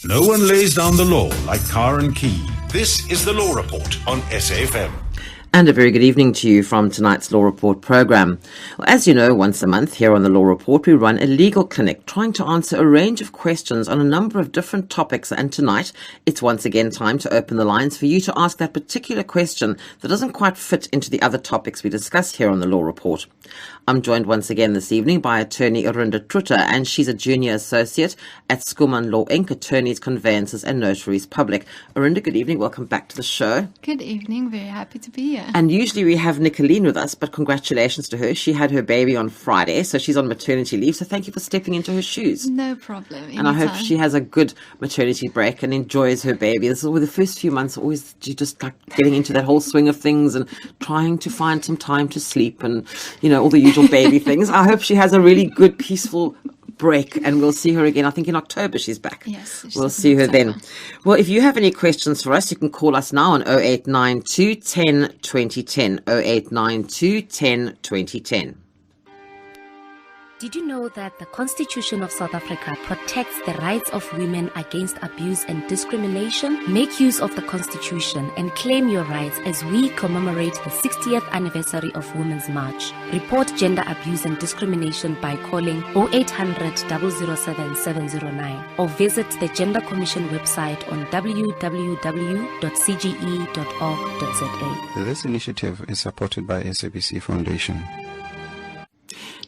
No one lays down the law like Karen Key. This is the Law Report on SAFM. And a very good evening to you from tonight's Law Report program. Well, as you know, once a month here on the Law Report, we run a legal clinic trying to answer a range of questions on a number of different topics. And tonight, it's once again time to open the lines for you to ask that particular question that doesn't quite fit into the other topics we discuss here on the Law Report. I'm joined once again this evening by attorney Arinda Trutter, and she's a junior associate at Schoeman Law Inc., Attorneys, Conveyancers and Notaries Public. Arinda, good evening. Welcome back to the show. Good evening. Very happy to be here. And usually we have Nicolene with us, but congratulations to her. She had her baby on Friday, so she's on maternity leave. So thank you for stepping into her shoes. No problem. Anytime. And I hope she has a good maternity break and enjoys her baby. This is with the first few months, always you just like getting into that whole swing of things and trying to find some time to sleep and, all the usual baby things. I hope she has a really good, peaceful break, and we'll see her again. I think in October she's back. Yes. We'll see her then. Well, if you have any questions for us, you can call us now on 0892 10 2010. 0892 10 2010. Did you know that the Constitution of South Africa protects the rights of women against abuse and discrimination? Make use of the Constitution and claim your rights as we commemorate the 60th anniversary of Women's March. Report gender abuse and discrimination by calling 0800 007 709 or visit the Gender Commission website on www.cge.org.za. This initiative is supported by SABC Foundation.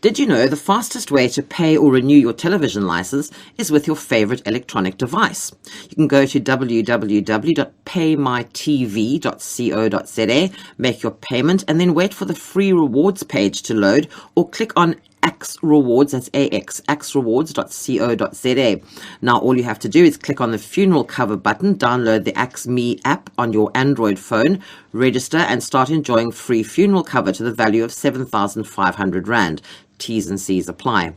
Did you know the fastest way to pay or renew your television license is with your favorite electronic device? You can go to www.paymytv.co.za, make your payment, and then wait for the free rewards page to load, or click on Axe Rewards, that's AX, axrewards.co.za. Now all you have to do is click on the funeral cover button, download the Axe Me app on your Android phone, register and start enjoying free funeral cover to the value of 7,500 Rand. T's and C's apply.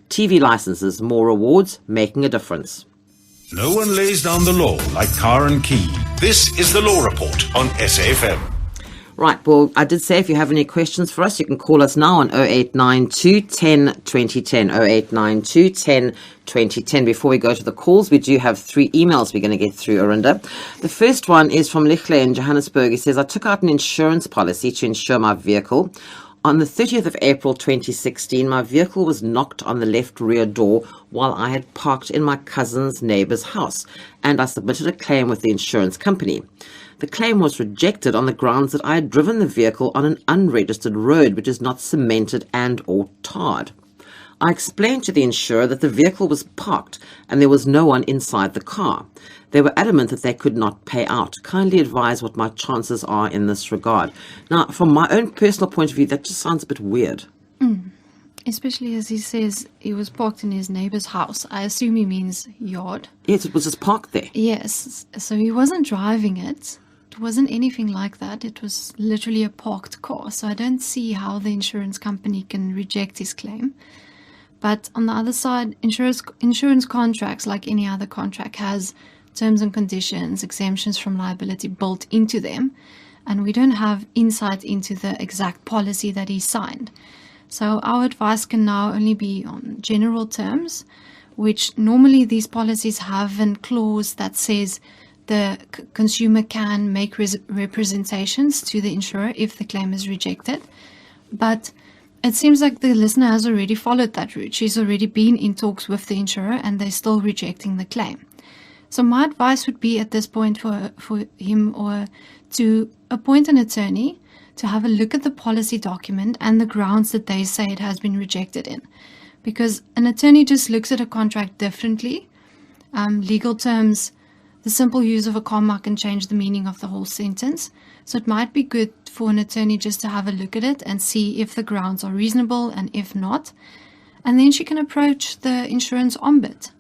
TV licenses, more rewards, making a difference. No one lays down the law like Karen Key. This is the Law Report on SAFM. Right, well, I did say if you have any questions for us, you can call us now on 0892 10 2010, 0892 10 2010. Before we go to the calls, we do have 3 emails we're going to get through, Arinda. The first one is from Lichle in Johannesburg. He says, I took out an insurance policy to insure my vehicle. On the 30th of April 2016, my vehicle was knocked on the left rear door while I had parked in my cousin's neighbor's house, and I submitted a claim with the insurance company. The claim was rejected on the grounds that I had driven the vehicle on an unregistered road which is not cemented and or tarred. I explained to the insurer that the vehicle was parked and there was no one inside the car. They were adamant that they could not pay out. Kindly advise what my chances are in this regard. Now, from my own personal point of view, that just sounds a bit weird. Especially as he says he was parked in his neighbor's house. I assume he means yard. Yes, it was just parked there. Yes, so he wasn't driving it. It wasn't anything like that. It was literally a parked car. So I don't see how the insurance company can reject his claim. But on the other side, insurance contracts, like any other contract, has terms and conditions, exemptions from liability built into them. And we don't have insight into the exact policy that he signed. So our advice can now only be on general terms, which normally these policies have a clause that says the consumer can make representations to the insurer if the claim is rejected. But it seems like the listener has already followed that route. She's already been in talks with the insurer and they're still rejecting the claim. So my advice would be at this point for him or to appoint an attorney to have a look at the policy document and the grounds that they say it has been rejected in. Because an attorney just looks at a contract differently. Legal terms, the simple use of a comma can change the meaning of the whole sentence. So it might be good for an attorney just to have a look at it and see if the grounds are reasonable and if not. And then she can approach the insurance ombud.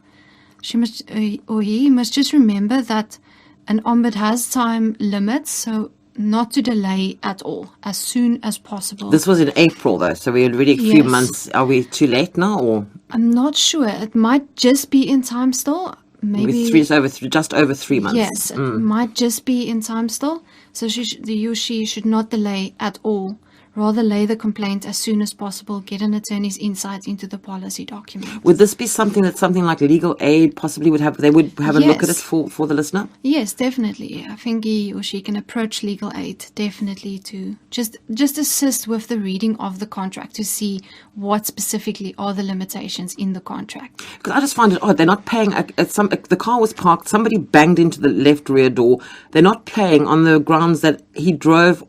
She must, or he must just remember that an ombud has time limits, so not to delay at all, as soon as possible. This was in April, though, so we're already a few months. Are we too late now, or? I'm not sure. It might just be in time still. Maybe just over 3 months. Yes, it might just be in time still. So he or she should not delay at all rather lay the complaint as soon as possible, get an attorney's insight into the policy document. Would this be something that something like legal aid possibly would have? They would have a look at it Yes. for the listener. Yes, definitely. I think he or she can approach legal aid definitely to just assist with the reading of the contract to see what specifically are the limitations in the contract. Because I just find it odd. They're not paying. The car was parked. Somebody banged into the left rear door. They're not paying on the grounds that he drove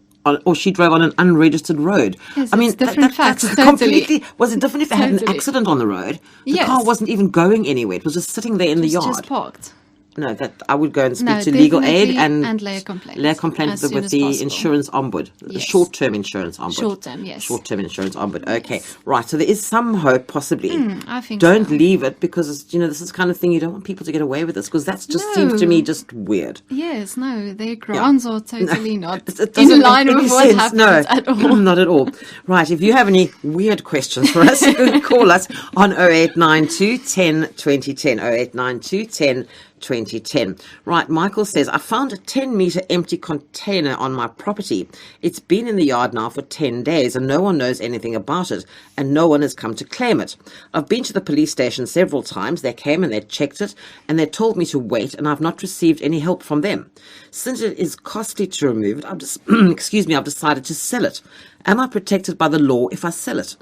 or she drove on an unregistered road. Yes, I mean, it's different facts, that's totally. completely. Was it different if they had an Totally. accident on the road? The Yes. car wasn't even going anywhere. It was just sitting there in the It's yard. just parked. No, that I would go and speak No, to legal aid definitely, and and lay a complaint lay a complaint as with soon as the possible. insurance ombud, the Yes. short-term insurance ombud. Short-term, yes. Short-term insurance ombud. Okay, right. So there is some hope, possibly. I think Don't so. leave it because this is the kind of thing you don't want people to get away with this because that just seems to No. me just weird. Yes, no, their grounds are totally not It doesn't in line make any with what sense. happens No, at all. not at all. Right, if you have any weird questions for us, you can call us on 0892 10 2010, 0892 10 2010. Right, Michael says, I found a 10-meter empty container on my property. It's been in the yard now for 10 days and no one knows anything about it and no one has come to claim it. I've been to the police station several times. They came and they checked it and they told me to wait and I've not received any help from them. Since it is costly to remove it, I've just, I've decided to sell it. Am I protected by the law if I sell it?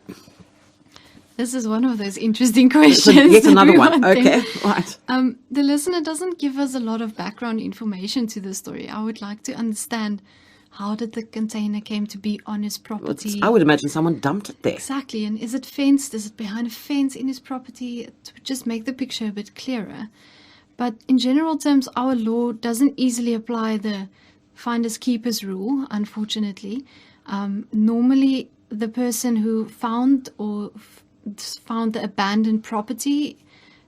This is one of those interesting So questions. yet that another we one. want Okay, them. right. The listener doesn't give us a lot of background information to the story. I would like to understand, how did the container came to be on his property? I would imagine someone dumped it there. Exactly, and is it fenced? Is it behind a fence in his property? It would just make the picture a bit clearer. But in general terms, our law doesn't easily apply the finders keepers rule, unfortunately. Normally, the person who found the abandoned property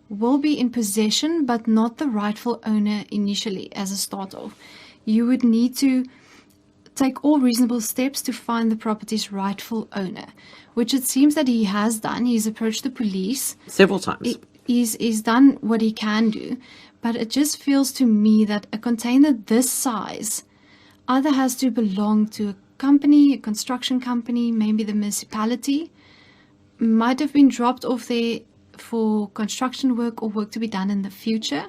will be in possession, but not the rightful owner initially as a start off. You would need to take all reasonable steps to find the property's rightful owner, which it seems that he has done. He's approached the police. Several times. He's done what he can do, but it just feels to me that a container this size either has to belong to a company, a construction company, maybe the municipality, might have been dropped off there for construction work or work to be done in the future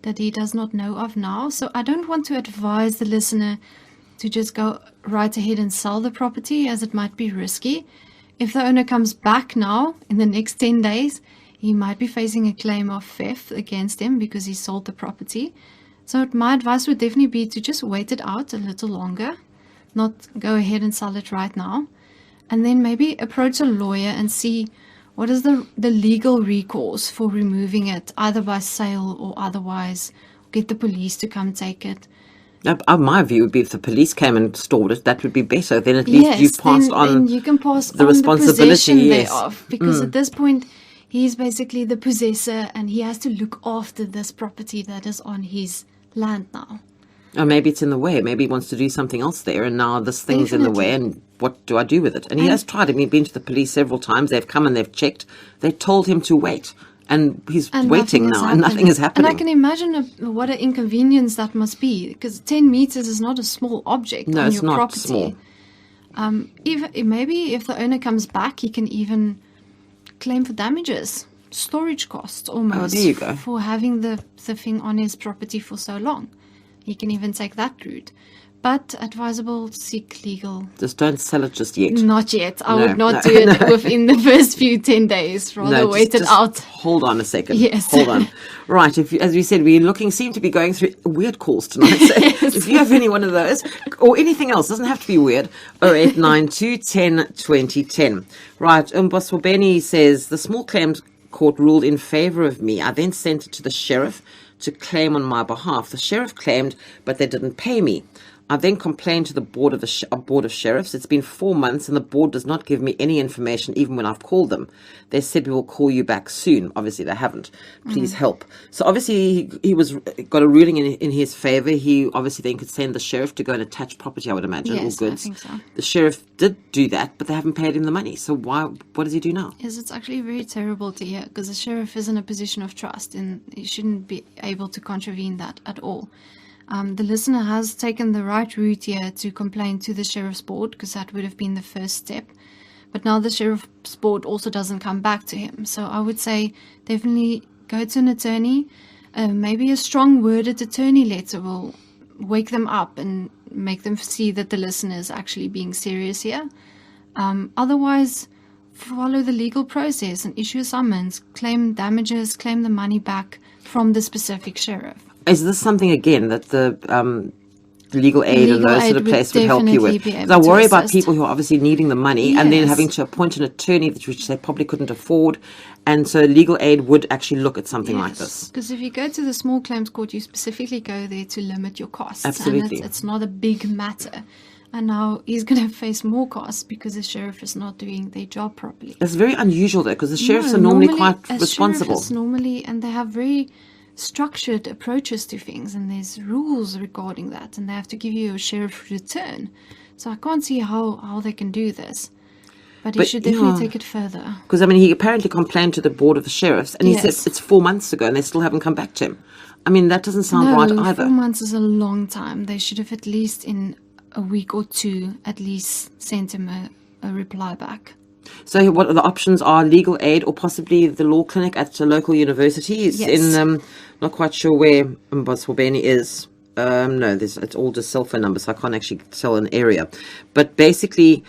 that he does not know of now. So I don't want to advise the listener to just go right ahead and sell the property, as it might be risky. If the owner comes back now in the next 10 days, he might be facing a claim of theft against him because he sold the property. So my advice would definitely be to just wait it out a little longer, not go ahead and sell it right now. And then maybe approach a lawyer and see what is the legal recourse for removing it, either by sale or otherwise get the police to come take it. My view would be if the police came and stored it, that would be better. Then at least you've passed then you can pass the on responsibility, the possession yes. thereof. Because at this point, he's basically the possessor and he has to look after this property that is on his land now. Or maybe it's in the way. Maybe he wants to do something else there, and now this thing's in the way, and what do I do with it? And he has tried. I mean, he's been to the police several times. They've come and they've checked. They told him to wait, and he's waiting now, and nothing is happening. And I can imagine what an inconvenience that must be, because 10 meters is not a small object No, on it's your not property. small. Maybe if the owner comes back, he can even claim for damages, storage costs almost, there you go. for having the thing on his property for so long. He can even take that route. But advisable, seek legal. Just don't sell it just yet. Not yet. I No, would not no, do it no. within the first few 10 days. Rather wait it just out. Hold on a second. Yes. Hold on. Right. As we said, seem to be going through weird calls tonight. So if you have any one of those or anything else, doesn't have to be weird, 0892 10 2010. Right. Mboswabeni says, the small claims court ruled in favor of me. I then sent it to the sheriff to claim on my behalf. The sheriff claimed, but they didn't pay me. I then complained to the board of sheriffs. It's been 4 months and the board does not give me any information even when I've called them. They said we will call you back soon. Obviously they haven't. Please help. So obviously he got a ruling in his favor. He obviously then could send the sheriff to go and attach property, I would imagine, Yes, all I goods. think so. The sheriff did do that, but they haven't paid him the money. So what does he do now? Yes, it's actually very terrible to hear, because the sheriff is in a position of trust and he shouldn't be able to contravene that at all. The listener has taken the right route here to complain to the Sheriff's Board, because that would have been the first step. But now the Sheriff's Board also doesn't come back to him. So I would say definitely go to an attorney. Maybe a strong worded attorney letter will wake them up and make them see that the listener is actually being serious here. Otherwise, follow the legal process and issue a summons, claim damages, claim the money back from the specific sheriff. Is this something, again, that the legal aid and Legal those aid sort of would place would help you definitely with? be Because able I to worry about assist. people who are obviously needing the money and then Yes. having to appoint an attorney, which they probably couldn't afford. And so legal aid would actually look at something like this. Because if you go to the small claims court, you specifically go there to limit your costs. Absolutely. And it's not a big matter. And now he's going to face more costs because the sheriff is not doing their job properly. It's very unusual, though, because the sheriffs No, are normally quite a responsible. sheriff is normally, and they have very structured approaches to things, and there's rules regarding that, and they have to give you a sheriff return. So I can't see how they can do this. But he But, should definitely yeah. take it further. Because, I mean, he apparently complained to the board of the sheriffs, and he Yes. said it's 4 months ago, and they still haven't come back to him. I mean, that doesn't sound right either. 4 months is a long time. They should have at least in a week or two at least sent him a reply back. So what are the options are legal aid or possibly the law clinic at a local university. It's Yes. in, not quite sure where Mboswabeni is. No, it's all just cell phone numbers, so I can't actually tell an area. But basically,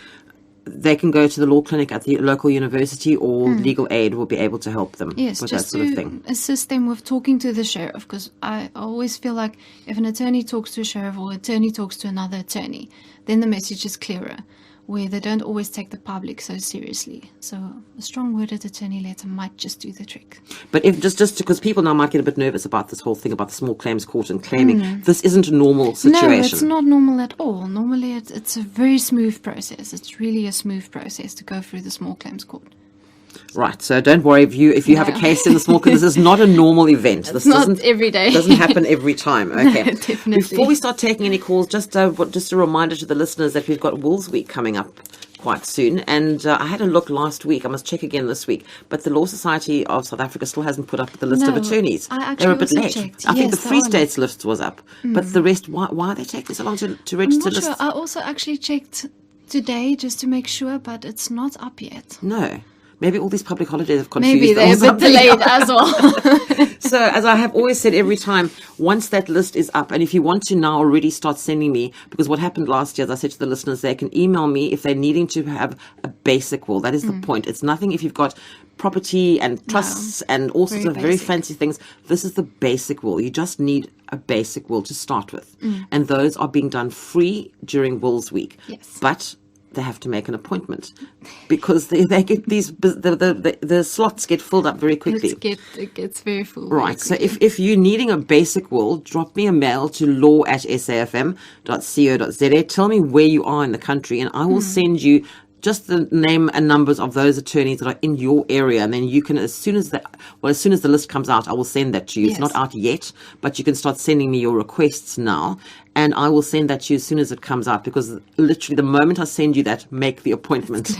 they can go to the law clinic at the local university, or legal aid will be able to help them Yes, with that just sort of to thing. assist them with talking to the sheriff, because I always feel like if an attorney talks to a sheriff or attorney talks to another attorney, then the message is clearer, where they don't always take the public so seriously. So a strong worded attorney letter might just do the trick. But if just because people now might get a bit nervous about this whole thing about the small claims court and claiming, this isn't a normal situation. No, it's not normal at all. Normally it's a very smooth process. It's really a smooth process to go through the small claims court. Right, so don't worry if you have a No. case in the small, because this is not a normal event. This not doesn't every day. Doesn't happen every time. Okay. Definitely. Before we start taking any calls, just a reminder to the listeners that we've got Wolves Week coming up quite soon. And I had a look last week. I must check again this week. But the Law Society of South Africa still hasn't put up the list of No, attorneys. I actually They're a bit also late. checked. I think Yes, the they Free are States list was up, but the rest, why are they taking so long to I'm register not sure. lists? I also actually checked today just to make sure, but it's not up yet. No. Maybe all these public holidays have confused Maybe them they're or a bit something. delayed as well. So, as I have always said every time, once that list is up, and if you want to now already start sending me, because what happened last year, as I said to the listeners, they can email me if they're needing to have a basic will. That is the point. It's nothing if you've got property and trusts and all sorts very of very basic. fancy things. This is the basic will. You just need a basic will to start with. And those are being done free during Wills Week. Yes. But they have to make an appointment because they get the slots get filled up very quickly. It gets very full. very Right. So quickly. if you're needing a basic will, drop me a mail to law@safm.co.za. Tell me where you are in the country, and I will send you just the name and numbers of those attorneys that are in your area, and then you can, as soon as the list comes out, I will send that to you. It's Yes. not out yet, but you can start sending me your requests now, and I will send that to you as soon as it comes out, because literally the moment I send you that, make the appointment.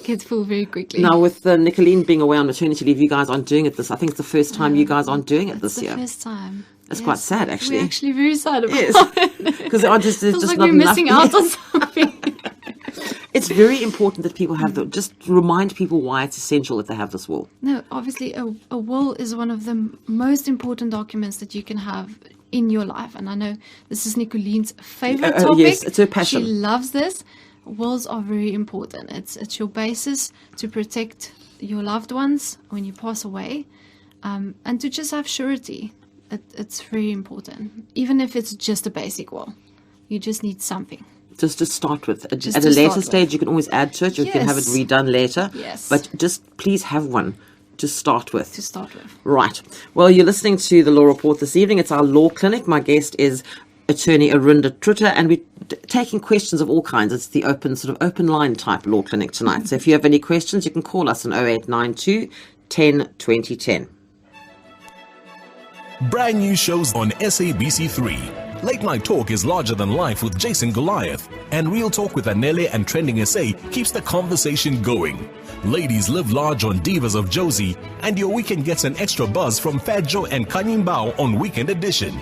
Gets full very quickly. Now, with Nicoline being away on maternity leave, you guys aren't doing it I think it's the first time you guys aren't doing it it's this the year. first time. It's quite sad, actually. We're actually very sad about Yes, it. because there's Feels just like not we're enough. missing out on something. It's very important that people have just remind people why it's essential that they have this will. No, obviously, a will is one of the most important documents that you can have in your life. And I know this is Nicoline's favorite topic. Yes, it's her passion. She loves this. Wills are very important. It's your basis to protect your loved ones when you pass away, and to just have surety. It's very important. Even if it's just a basic will, you just need something. Just to start with. Just At to a later start stage, with. you can always add to it. You can have it Yes. redone later. Yes. But just please have one to start with. To start with. Right. Well, you're listening to the Law Report this evening. It's our law clinic. My guest is attorney Arunda Trutter, and we're taking questions of all kinds. It's the open line type law clinic tonight. So if you have any questions, you can call us on 0892 10 2010. Brand new shows on SABC3. Late Night Talk is larger than life with Jason Goliath, and Real Talk with Anele and Trending SA keeps the conversation going. Ladies live large on Divas of Josie, and your weekend gets an extra buzz from Fat Joe and Kanye Mbao on Weekend Edition.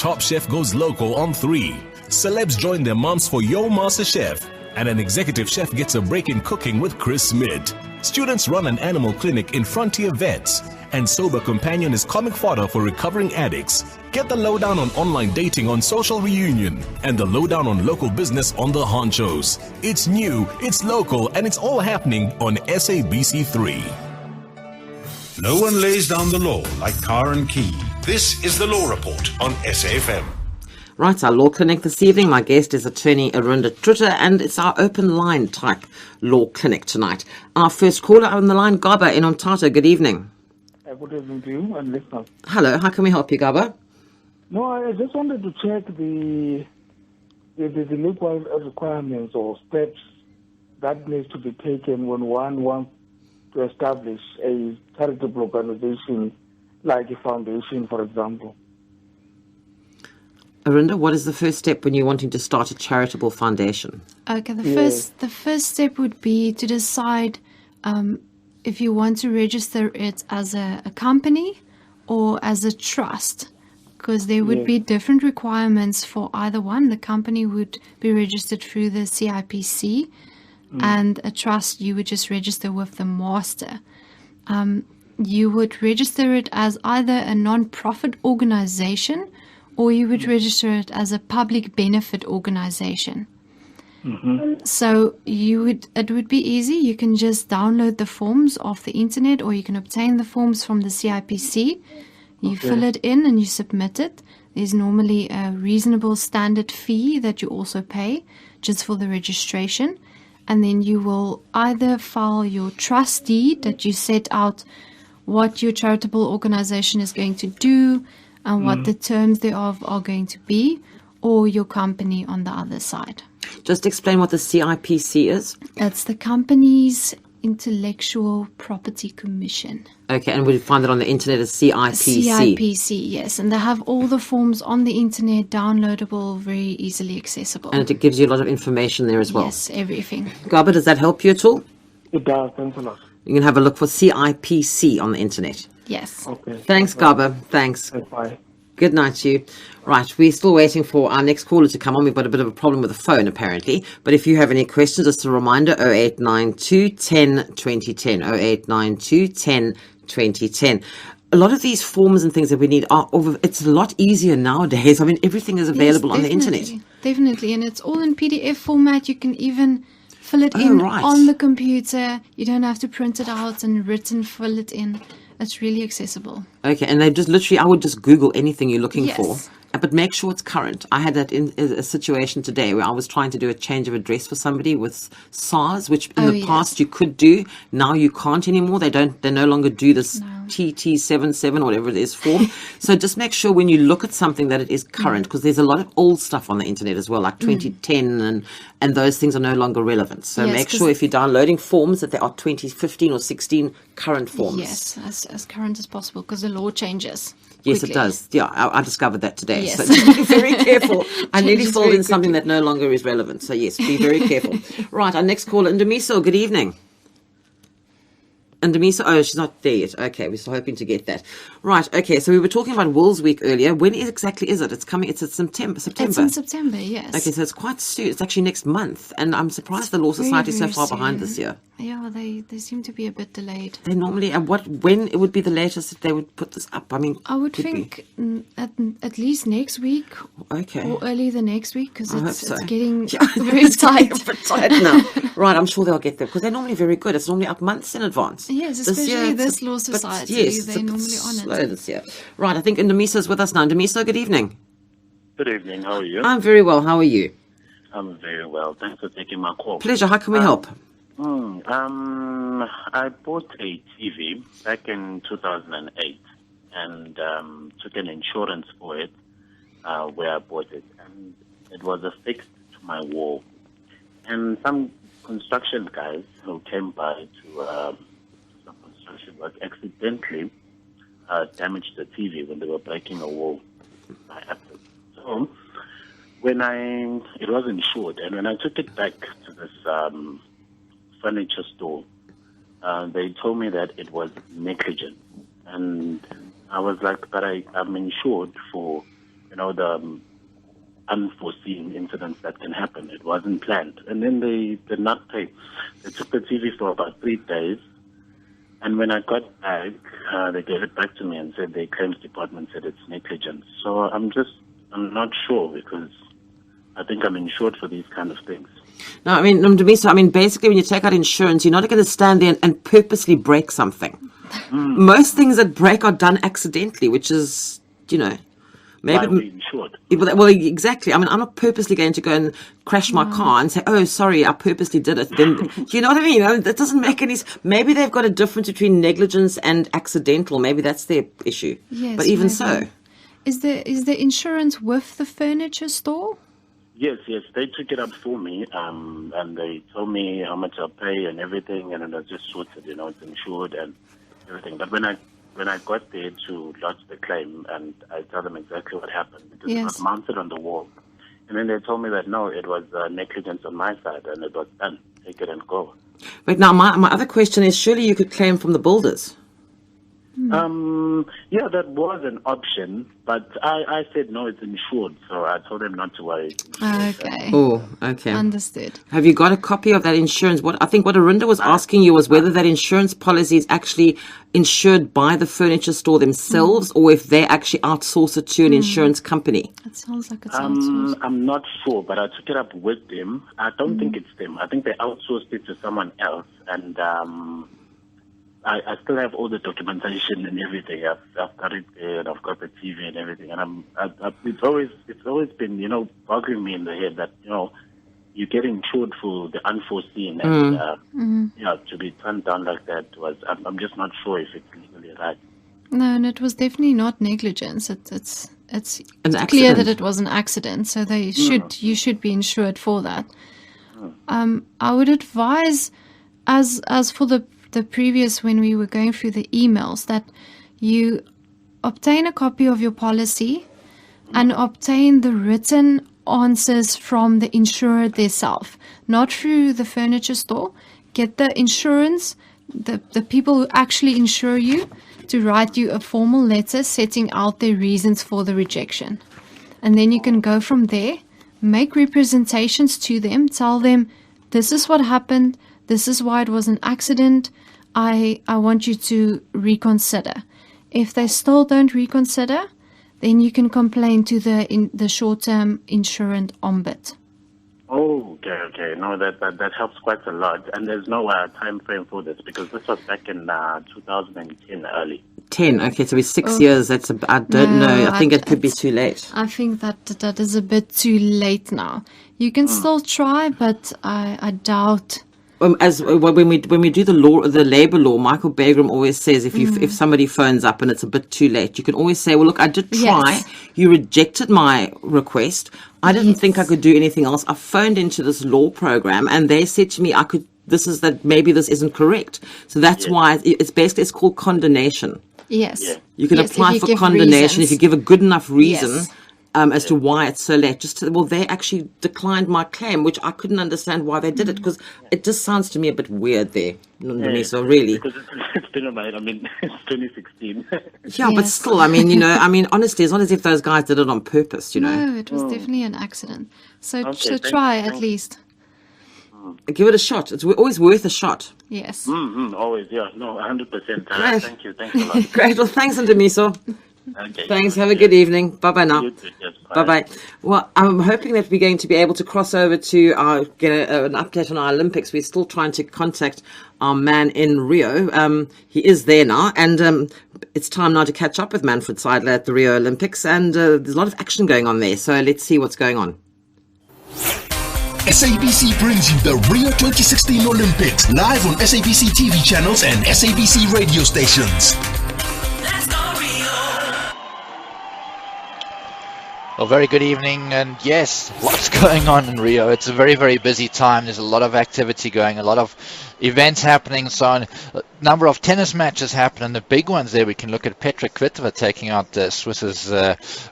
Top Chef goes local on 3. Celebs join their moms for Yo Master Chef. And an executive chef gets a break in cooking with Chris Smith. Students run an animal clinic in Frontier Vets. And Sober Companion is comic fodder for recovering addicts. Get the lowdown on online dating on Social Reunion. And the lowdown on local business on The Honchos. It's new, it's local, and it's all happening on SABC3. No one lays down the law like Karen Key. This is the Law Report on SAFM. Right, our Law Clinic this evening. My guest is attorney Arunda Trutter, and it's our open line type Law Clinic tonight. Our first caller on the line, Gaba in Ontario. Good evening. Good evening to you and listeners. Hello, how can we help you, Gaba? No, I just wanted to check the legal requirements or steps that needs to be taken when one wants to establish a charitable organization like a foundation, for example. Arunda, what is the first step when you're wanting to start a charitable foundation? Okay, the first step would be to decide if you want to register it as a company or as a trust, because there would be different requirements for either one. The company would be registered through the CIPC, and a trust you would just register with the master. You would register it as either a non-profit organization or you would register it as a public benefit organization. So it would be easy. You can just download the forms off the internet, or you can obtain the forms from the CIPC. You fill it in and you submit it. There's normally a reasonable standard fee that you also pay just for the registration. And then you will either file your trust deed that you set out what your charitable organization is going to do and what the terms thereof are going to be, or your company on the other side. Just explain what the CIPC is. It's the company's Intellectual Property Commission. Okay, and we'll find it on the internet as CIPC. CIPC, yes. And they have all the forms on the internet, downloadable, very easily accessible. And it gives you a lot of information there as well. Yes, everything. Gaba, does that help you at all? It does. Thanks a lot. You can have a look for CIPC on the internet. Yes. Okay. Thanks, Gaba. Thanks. Bye. Good night to you. Right, we're still waiting for our next caller to come on. We've got a bit of a problem with the phone, apparently. But if you have any questions, just a reminder, 0892 10 2010, 0892 10 2010. A lot of these forms and things that we need it's a lot easier nowadays. I mean, everything is available on the internet. Definitely, and it's all in PDF format. You can even fill it in on the computer. You don't have to print it out and fill it in. It's really accessible. Okay, and I would just Google anything you're looking for. Yes. But make sure it's current. I had that in a situation today where I was trying to do a change of address for somebody with SARS, which in the past you could do. Now you can't anymore. They no longer do this TT77 or whatever it is form. So just make sure when you look at something that it is current, because there's a lot of old stuff on the internet as well, like 2010 and those things are no longer relevant. So make sure if you're downloading forms that they are 2015 or 16 current forms. Yes, as current as possible, because the law changes. Yes, quickly. it does. Yeah, I discovered that today. Yes. So just be very careful. I nearly Changes filled very in something that no longer is relevant. So yes, be very careful. Right, our next caller, Ndemiso, good evening. Ndemiso, she's not there yet. Okay, we're still hoping to get that. Right, okay, so we were talking about Wills Week earlier. When exactly is it? It's coming, it's in September. It's in September, yes. Okay, so it's quite soon. It's actually next month. And I'm surprised the Law Society is so far behind this year. Yeah, they seem to be a bit delayed. They normally, when it would be the latest that they would put this up? I mean, I would think at least next week. Okay. Or early the next week, because it's getting very tight. tight now. Right, I'm sure they'll get there because they're normally very good. It's normally up months in advance. Yes, especially this Law Society. They're normally on it. This year. Right, I think Ndemiso is with us now. Ndemiso, good evening. Good evening. How are you? I'm very well. How are you? I'm very well. Thanks for taking my call. Pleasure. How can we help? I bought a TV back in 2008 and took an insurance for it where I bought it. And it was affixed to my wall. And some construction guys who came by to some construction work accidentally damaged the TV when they were breaking a wall by accident. So it was insured, and when I took it back to this furniture store, they told me that it was negligent. And I was like, but I'm insured for the unforeseen incidents that can happen. It wasn't planned. And then they did not pay. They took the TV for about 3 days. And when I got back, they gave it back to me and said the claims department said it's negligence. So I'm not sure, because I think I'm insured for these kind of things. No, I mean, Dumiso, basically when you take out insurance, you're not going to stand there and purposely break something. Most things that break are done accidentally, which is, maybe... Why are we insured? Well, exactly. I'm not purposely going to go and crash my car and say, oh, sorry, I purposely did it. Then, you know what I mean? That doesn't make any sense. Maybe they've got a difference between negligence and accidental. Maybe that's their issue. Yes, but even maybe. so. Is the insurance with the furniture store? Yes, they took it up for me, and they told me how much I'll pay and everything, and it was just sorted, it's insured and everything. But when I got there to lodge the claim, and I tell them exactly what happened, because it was mounted on the wall, and then they told me that no, it was negligence on my side, and it was done. Take it and go. Wait, now my other question is, surely you could claim from the builders? Yeah, that was an option, but I said no, it's insured, so I told them not to worry. Okay. Oh, okay. Understood. Have you got a copy of that insurance? I think what Arinda was asking you was whether that insurance policy is actually insured by the furniture store themselves, or if they actually outsource it to an insurance company. It sounds like it's outsourced. I'm not sure, but I took it up with them. I don't think it's them. I think they outsourced it to someone else, and I still have all the documentation and everything. I've got it there, and I've got the TV and everything. And it's always been, boggling me in the head that you get insured for the unforeseen, and to be turned down like that I'm just not sure if it's legally right. No, and it was definitely not negligence. It's An clear accident. that it was an accident, so you should be insured for that. I would advise, as for the previous, when we were going through the emails, that you obtain a copy of your policy and obtain the written answers from the insurer themselves, not through the furniture store. Get the insurance, the people who actually insure you, to write you a formal letter setting out their reasons for the rejection. And then you can go from there, make representations to them, tell them, this is what happened, this is why it was an accident, I want you to reconsider. If they still don't reconsider, then you can complain to the short-term insurance ombud. Oh, okay. No, that helps quite a lot. And there's no time frame for this, because this was back in 2010 early. 10. Okay, so it's 6 years. I don't know. I think it could be too late. I think that is a bit too late now. You can still try, but I doubt. When we do the labor law, Michael Bagram always says if somebody phones up and it's a bit too late, you can always say, well, look, I did try. Yes. You rejected my request. I didn't think I could do anything else. I phoned into this law program and they said to me, maybe this isn't correct. So that's why it's called condonation. Yes. Yeah. You can apply for condonation if you give a good enough reason. Yes. As to why it's so late. They actually declined my claim, which I couldn't understand why they did it, because it just sounds to me a bit weird there. So really. Because it's been about, it's 2016. Yeah, but still, honestly, it's not as if those guys did it on purpose, No, it was definitely an accident. So try at least. Give it a shot. It's always worth a shot. Yes. Always, yeah. No, 100%. Great. Thank you. Thanks a lot. Great. Well, thanks, Ndemiso. Okay. Thanks. Have a good evening. Bye-bye now. You too, yes, bye. Bye-bye. Well, I'm hoping that we're going to be able to cross over to get an update on our Olympics. We're still trying to contact our man in Rio. He is there now, and it's time now to catch up with Manfred Seidler at the Rio Olympics, and there's a lot of action going on there. So let's see what's going on. SABC brings you the Rio 2016 Olympics live on SABC TV channels and SABC radio stations. Well, very good evening, and yes, lots going on in Rio. It's a very, very busy time. There's a lot of activity going, a lot of events happening, so on. A number of tennis matches happen, and the big ones there, we can look at Petra Kvitova taking out Swiss's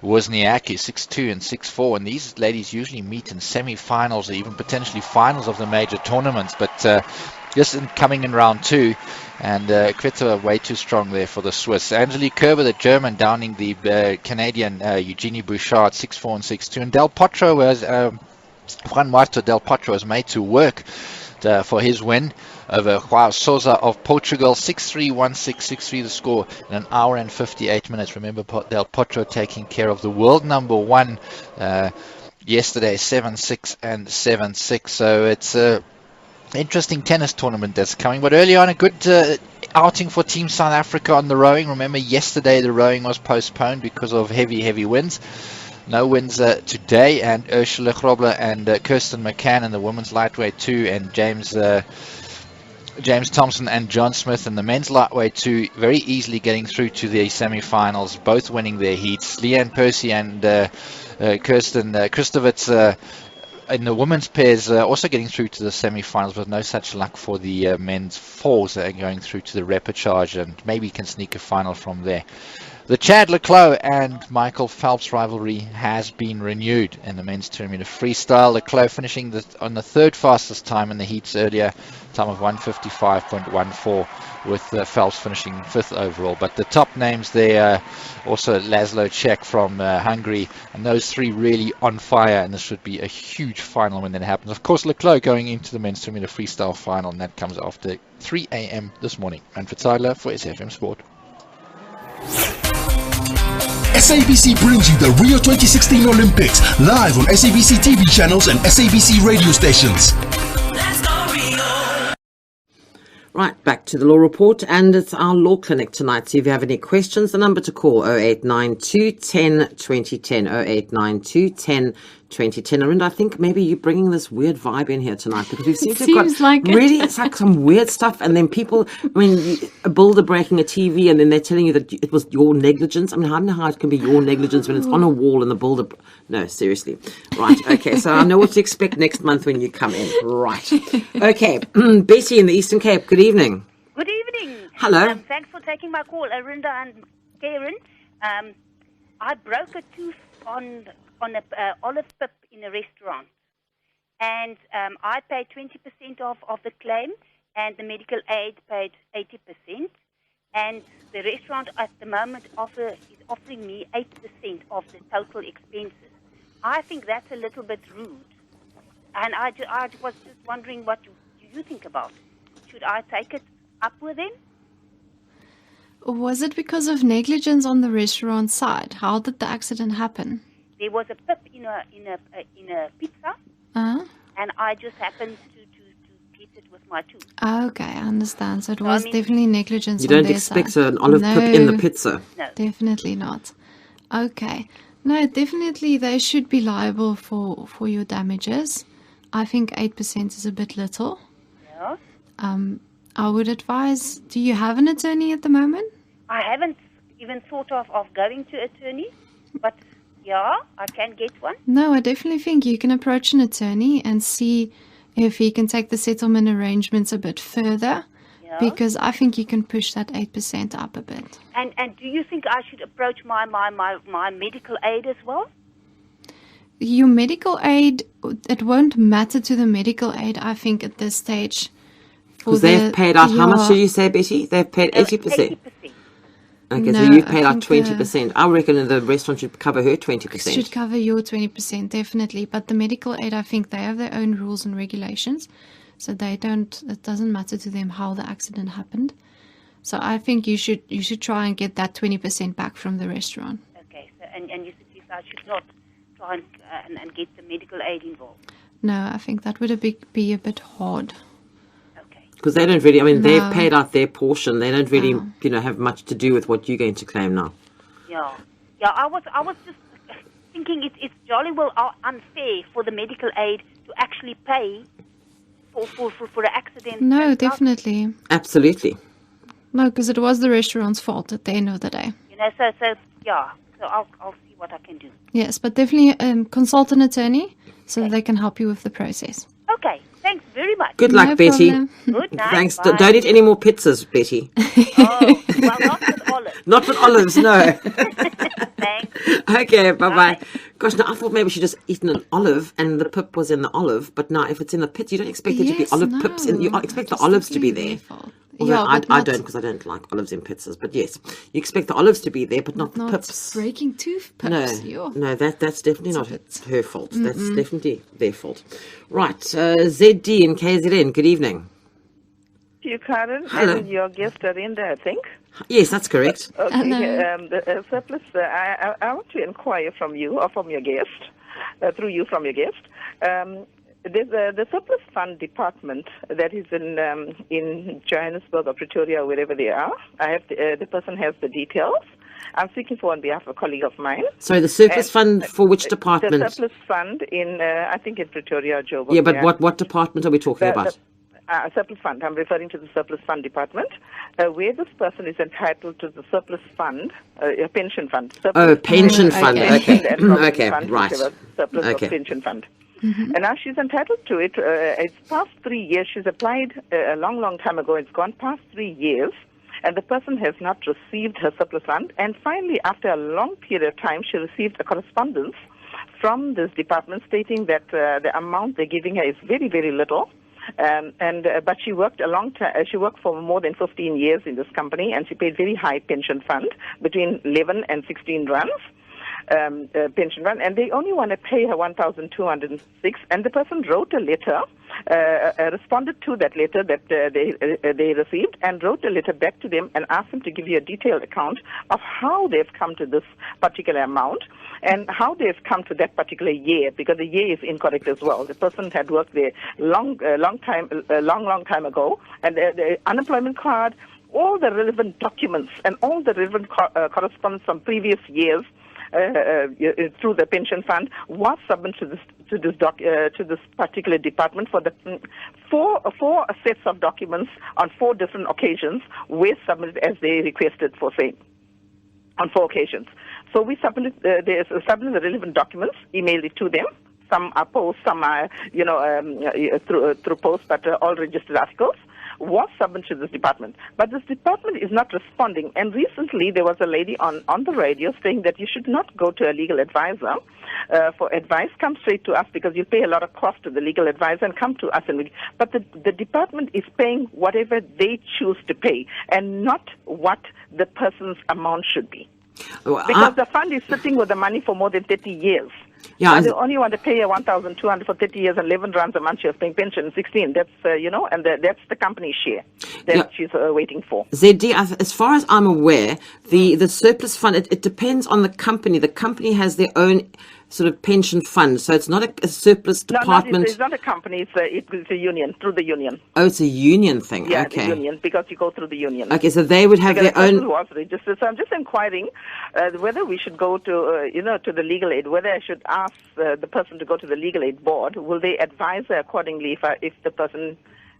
Wozniacki 6-2 and 6-4, and these ladies usually meet in semi-finals or even potentially finals of the major tournaments, but just coming in round 2. And Kvitova way too strong there for the Swiss. Angelique Kerber, the German, downing the Canadian Eugenie Bouchard 6-4 and 6-2. And Del Potro was Juan Marta Del Potro was made to work for his win over João Sousa of Portugal. 6-3, 1-6, 6-3 the score in an hour and 58 minutes. Remember Del Potro taking care of the world number 1 yesterday, 7-6 and 7-6. So it's interesting tennis tournament that's coming, but early on a good outing for Team South Africa on the rowing. Remember yesterday the rowing was postponed because of heavy winds. No wins today, and Ursula Grobler and Kirsten McCann in the women's lightweight 2, and James Thompson and John Smith in the men's lightweight 2 very easily getting through to the semi-finals, both winning their heats. Leanne Percy and Kirsten Kristovitz in the women's pairs also getting through to the semi-finals, but no such luck for the men's fours that are going through to the repechage, and maybe can sneak a final from there. The Chad le Clos and Michael Phelps rivalry has been renewed in the men's 200 meter freestyle. Le Clos finishing on the third fastest time in the heats earlier, time of 1:55.14, with Phelps finishing 5th overall. But the top names there, also Laszlo Čech from Hungary, and those 3 really on fire, and this should be a huge final when that happens. Of course, Le Clos going into the men's 200 meter freestyle final, and that comes after 3 a.m. this morning. Manfred Seidler for SFM Sport. SABC brings you the Rio 2016 Olympics live on SABC TV channels and SABC radio stations. Right, back to the Law Report, and it's our Law Clinic tonight. So if you have any questions, the number to call 0892 10 2010, 0892 10 2010. Arinda, I think maybe you're bringing this weird vibe in here tonight, because we've seen it's like some weird stuff, and then people, a builder breaking a TV, and then they're telling you that it was your negligence. I mean, I don't know how it can be your negligence when it's on a wall and the builder... No, seriously. Right, okay, so I know what to expect next month when you come in. Right. Okay, Betty in the Eastern Cape, good evening. Good evening. Hello. Thanks for taking my call, Arinda and Karen. I broke a tooth on a olive pip in a restaurant, and I paid 20% of the claim, and the medical aid paid 80%, and the restaurant at the moment is offering me 8% of the total expenses. I think that's a little bit rude, and I was just wondering what you think about it. Should I take it up with them? Was it because of negligence on the restaurant side? How did the accident happen? There was a pip in a pizza, and I just happened to get it with my tooth. Okay, I understand. So it was definitely negligence. You don't expect an olive pip in the pizza? No, definitely not. Okay, no, definitely they should be liable for your damages. I think 8% is a bit little. Yeah. I would advise. Do you have an attorney at the moment? I haven't even thought of going to attorney, but. Yeah, I can get one. No, I definitely think you can approach an attorney and see if he can take the settlement arrangements a bit further, because I think you can push that 8% up a bit. And do you think I should approach my medical aid as well? Your medical aid, it won't matter to the medical aid, I think, at this stage. Because they've paid out, how much did you say, Betty? They've paid 80%. Okay, no, so you've paid out 20%. I reckon the restaurant should cover her 20%. Should cover your 20%, definitely. But the medical aid, I think they have their own rules and regulations. So it doesn't matter to them how the accident happened. So I think you should try and get that 20% back from the restaurant. Okay, so and you suggest I should not try and get the medical aid involved? No, I think that would be a bit hard. Because they don't really, they've paid out their portion. They don't really, have much to do with what you're going to claim now. Yeah. I was just thinking it's jolly well unfair for the medical aid to actually pay for an accident. No, definitely. Absolutely. No, because it was the restaurant's fault at the end of the day. So I'll see what I can do. Yes, but definitely consult an attorney so they can help you with the process. Okay. Thanks very much. Good luck, Betty. Good night. Thanks. Bye. Don't eat any more pizzas, Betty. Well, not with olives. Not with olives, no. Thanks. Okay, bye-bye. Gosh, no, I thought maybe she just eaten an olive and the pip was in the olive, but now if it's in a pit, you don't expect there to be olive pips in. You expect the olives to be there. Although I don't, because I don't like olives in pizzas. But yes, you expect the olives to be there, but not the pips. Breaking tooth pips. No, that's definitely not her fault. Mm-mm. That's definitely their fault. Right, ZD in KZN. Good evening. You, Karen, Hello. and your guest Arinda, I think. Yes, that's correct. Okay, the surplus. I want to inquire from you or from your guest, through you from your guest. There's the surplus fund department that is in Johannesburg or Pretoria or wherever they are. I have the person has the details. I'm speaking for on behalf of a colleague of mine. Sorry, the surplus fund for which department? The surplus fund in I think in Pretoria or Joburg. Yeah, but what department are we talking about? Surplus fund. I'm referring to the surplus fund department, where this person is entitled to the surplus fund, a pension fund. Pension fund. Okay. Okay, fund, right. Surplus of pension fund. Mm-hmm. And now she's entitled to it. It's past 3 years. She's applied a long time ago. It's gone past 3 years, and the person has not received her surplus fund. And finally, after a long period of time, she received a correspondence from this department stating that the amount they're giving her is very, very little. But she worked a long time. She worked for more than 15 years in this company, and she paid very high pension fund, between 11 and 16 rands. Pension fund, and they only want to pay her 1,206. And the person wrote a letter, responded to that letter that they received, and wrote a letter back to them and asked them to give you a detailed account of how they've come to this particular amount and how they've come to that particular year, because the year is incorrect as well. The person had worked there long time ago, and the unemployment card, all the relevant documents, and all the relevant correspondence from previous years. Through the pension fund was submitted to this particular department for the four sets of documents on 4 different occasions were submitted as they requested for same on 4 occasions. So we submitted the relevant documents, emailed it to them. Some are post, some are through post, but all registered articles. Was submitted to this department. But this department is not responding. And recently there was a lady on the radio saying that you should not go to a legal advisor for advice. Come straight to us, because you pay a lot of cost to the legal advisor, and come to us. But the department is paying whatever they choose to pay and not what the person's amount should be. Because the fund is sitting with the money for more than 30 years. Yeah, they only want to pay her 1,200 for 30 years and 11 rands a month. She was paying pension, 16. That's and that's the company share that she's waiting for. ZD, as far as I'm aware, the surplus fund, it depends on the company. The company has their own sort of pension fund, so it's not a surplus department. No, it's not a company. It's a union, through the union. Oh, it's a union thing. Yeah, okay. The union, because you go through the union. Okay, so they would have their own. Was registered. So I'm just inquiring whether we should go to to the legal aid. Whether I should ask the person to go to the legal aid board. Will they advise her accordingly if the person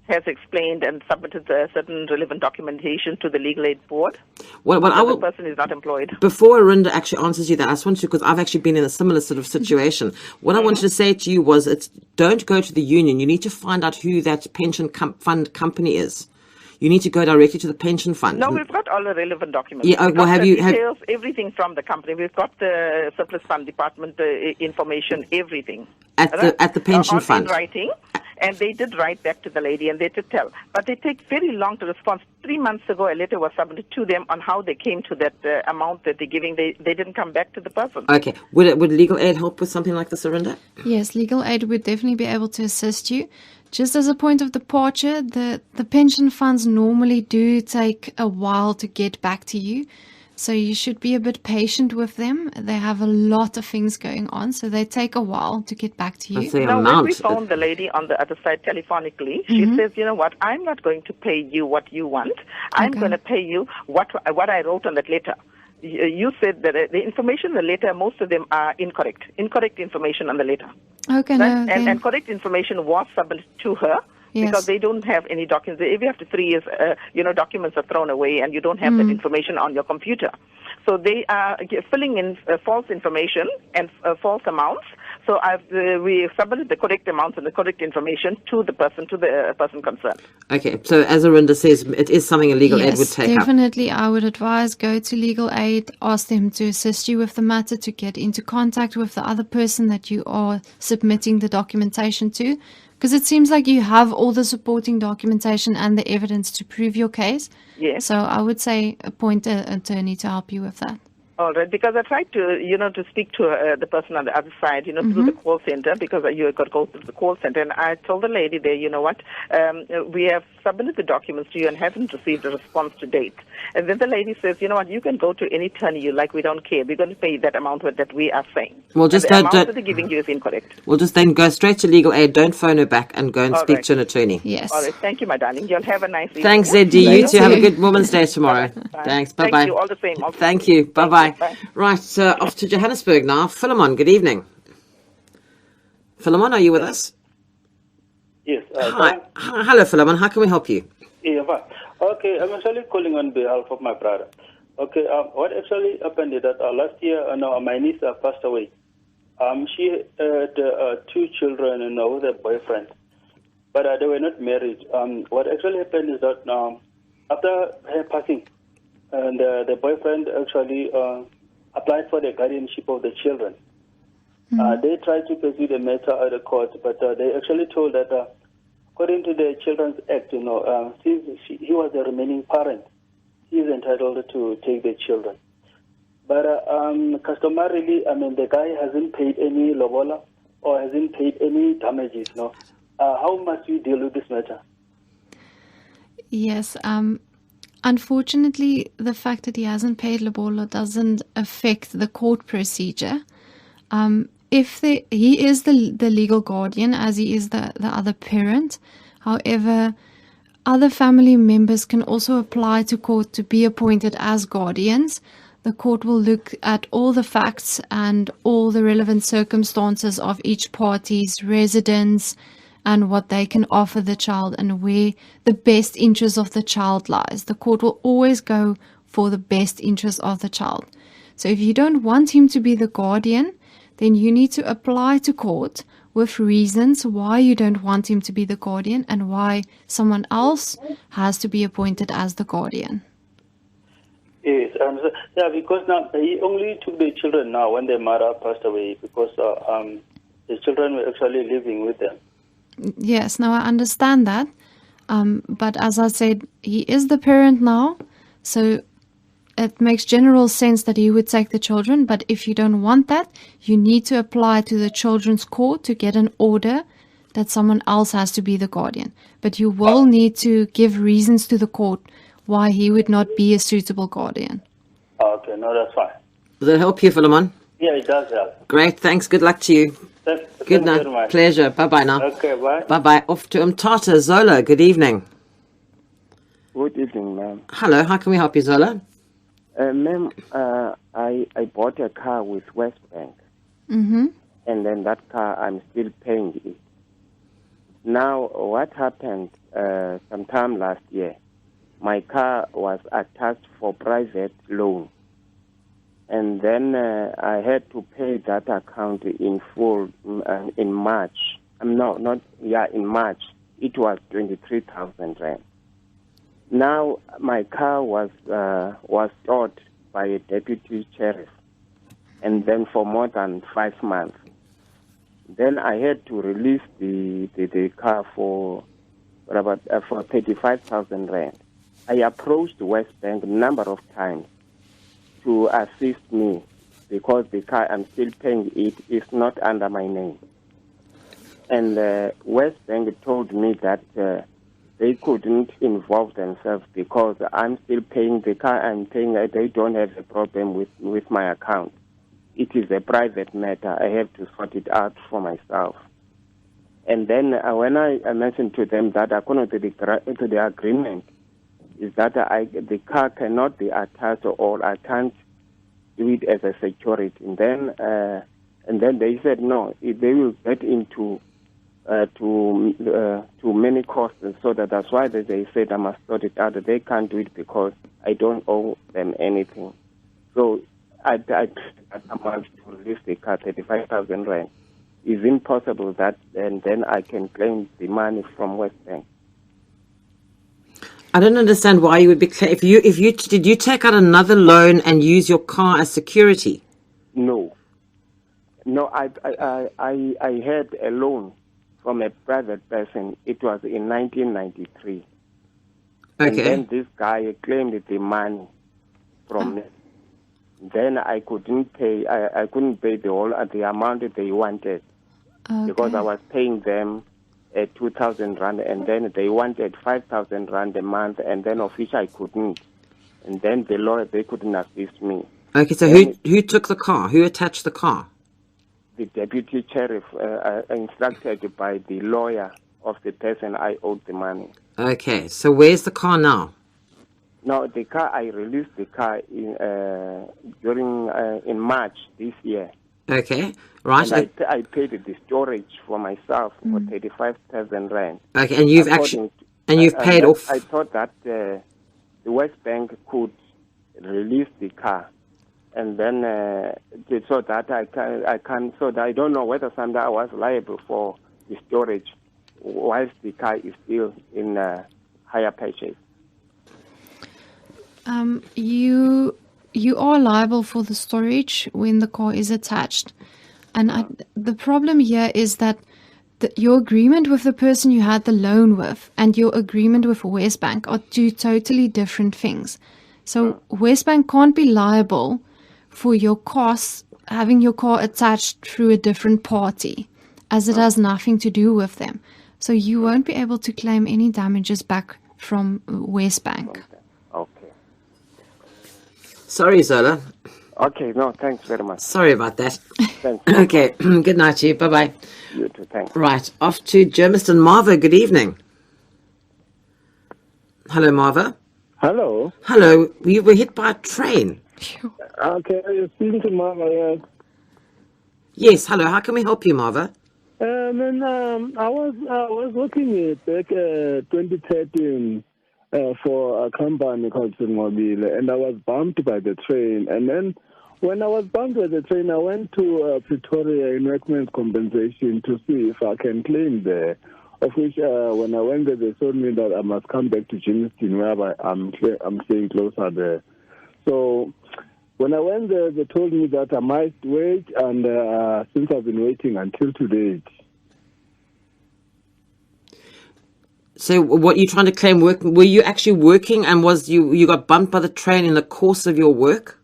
has explained and submitted certain relevant documentation to the legal aid board? Well, the person is not employed. Before Arinda actually answers you that, I just want to, because I've actually been in a similar sort of situation. What I wanted to say to you was, don't go to the union. You need to find out who that pension fund company is. You need to go directly to the pension fund. No, we've got all the relevant documents. Yeah, well, have you details, everything from the company? We've got the surplus fund department information, everything at the pension fund in writing. And they did write back to the lady, and they did tell. But they take very long to respond. 3 months ago, a letter was submitted to them on how they came to that amount that they're giving. They didn't come back to the person. Okay. Would legal aid help with something like this, Arinda? Yes, legal aid would definitely be able to assist you. Just as a point of departure, the pension funds normally do take a while to get back to you. So you should be a bit patient with them. They have a lot of things going on, so they take a while to get back to you. When we phoned the lady on the other side telephonically, she says, you know what, I'm not going to pay you what you want. I'm going to pay you what I wrote on that letter. You said that the information in the letter, most of them are incorrect. Incorrect information on the letter. Okay, right? And correct information was submitted to her. Yes. Because they don't have any documents. Every after 3 years, documents are thrown away, and you don't have that information on your computer. So they are filling in false information and false amounts So we submitted the correct amounts and the correct information to the person concerned. Okay, so as Arinda says, it is something a legal aid would take up. Definitely. I would advise go to legal aid, ask them to assist you with the matter, to get into contact with the other person that you are submitting the documentation to, because it seems like you have all the supporting documentation and the evidence to prove your case. Yes. So I would say appoint an attorney to help you with that. All right, because I tried to, to speak to the person on the other side, through the call center, because you got to go through the call center. And I told the lady there, we have submitted the documents to you and haven't received a response to date. And then the lady says, you can go to any attorney you like. We don't care. We're going to pay that amount that we are saying. Well, just the amount that they're giving you is incorrect. Well, just then go straight to legal aid. Don't phone her back and go and All speak right. to an attorney. Yes. All right. Thank you, my darling. You'll have a nice evening. Thanks, ZD. You too. Have a good Women's Day tomorrow. Bye. Thanks. Bye-bye. Thank you. All the same. Also. Thank you. Bye-bye. Bye. Right, off to Johannesburg now. Philemon, good evening. Philemon, are you with us? Yes. Hi. Hello, Philemon. How can we help you? Yeah, fine. Okay, I'm actually calling on behalf of my brother. Okay, what actually happened is that last year, my niece passed away. She had 2 children, with a boyfriend, but they were not married. What actually happened is that after her passing, and the boyfriend actually applied for the guardianship of the children. They tried to pursue the matter at the court, but they actually told that according to the Children's Act, since he was the remaining parent, he is entitled to take the children. But customarily, the guy hasn't paid any lobola or hasn't paid any damages. How must we deal with this matter? Yes. Unfortunately, the fact that he hasn't paid lobola doesn't affect the court procedure. He is the legal guardian, as he is the other parent. However, other family members can also apply to court to be appointed as guardians. The court will look at all the facts and all the relevant circumstances of each party's residence and what they can offer the child and where the best interest of the child lies. The court will always go for the best interest of the child. So if you don't want him to be the guardian, then you need to apply to court with reasons why you don't want him to be the guardian and why someone else has to be appointed as the guardian. Yes, because now he only took the children now when their mother passed away, because the children were actually living with them. Yes, now I understand that. But as I said, he is the parent now, so it makes general sense that he would take the children. But if you don't want that, you need to apply to the children's court to get an order that someone else has to be the guardian. But you will need to give reasons to the court why he would not be a suitable guardian. Okay, no, that's fine. Does that help you, Philemon? Yeah, it does help. Great. Thanks. Good luck to you. Good night. Very much. Pleasure. Bye-bye now. Okay, bye. Bye-bye. Off to Umtata. Zola, good evening. Good evening, ma'am. Hello. How can we help you, Zola? Ma'am, I bought a car with Westbank, Mm-hmm. and then that car, I'm still paying it. Now, what happened sometime last year, my car was attached for private loan, and then I had to pay that account in full in March. In March. It was 23,000 rand. Now, my car was stored by a deputy sheriff, and then for more than 5 months. Then I had to release the car for 35,000 rand. I approached Westbank a number of times to assist me because the car I'm still paying it is not under my name. And Westbank told me that they couldn't involve themselves because I'm still paying the car. I'm paying. They don't have a problem with my account. It is a private matter. I have to sort it out for myself. And then when I mentioned to them that according to the agreement, is that the car cannot be attached or I can't do it as a security. And then they said no, they will get into too many costs, and so that's why they said I must sort it out. They can't do it because I don't owe them anything. So I amount to release the car, 35,000 rand. It's impossible that, and then I can claim the money from Westbank. I don't understand why you would be if you did you take out another loan and use your car as security? No, I had a loan from a private person. It was in 1993. Okay. And then this guy claimed the money from me. Then I couldn't pay. I couldn't pay the amount that they wanted because I was paying them 2,000 rand, and then they wanted 5,000 rand a month, and then of which I couldn't. And then the lawyer, they couldn't assist me. Okay, so who took the car? Who attached the car? The deputy sheriff, instructed by the lawyer of the person I owed the money. Okay, so where's the car now? Now the car, I released the car in March this year. Okay, right. And I paid the storage for myself for 35,000 rand. Okay, and you've you've paid off. I thought that the West Bank could release the car, and then so that so that I don't know whether someday I was liable for the storage whilst the car is still in higher purchase. You are liable for the storage when the car is attached. And the problem here is that your agreement with the person you had the loan with and your agreement with Westbank are two totally different things. So Westbank can't be liable for your costs having your car attached through a different party, as it has nothing to do with them. So you won't be able to claim any damages back from Westbank. Sorry, Zola. Okay, no, thanks very much. Sorry about that. Thank you. Okay, good night to you. Bye-bye. You too, thanks. Right, off to Germiston. Marva, good evening. Hello, Marva. Hello. Hello, we were hit by a train. Okay, you're speaking to Marva, yes. Yes, hello, how can we help you, Marva? I was working back 2013 for a company called Mobile, and I was bumped by the train. And then when I was bumped by the train, I went to Pretoria in workmen's compensation to see if I can claim there. Of which, when I went there, they told me that I must come back to Germiston, where I'm staying closer there. So when I went there, they told me that I might wait, and since I've been waiting until today. So what you're trying to claim, were you actually working and you got bumped by the train in the course of your work?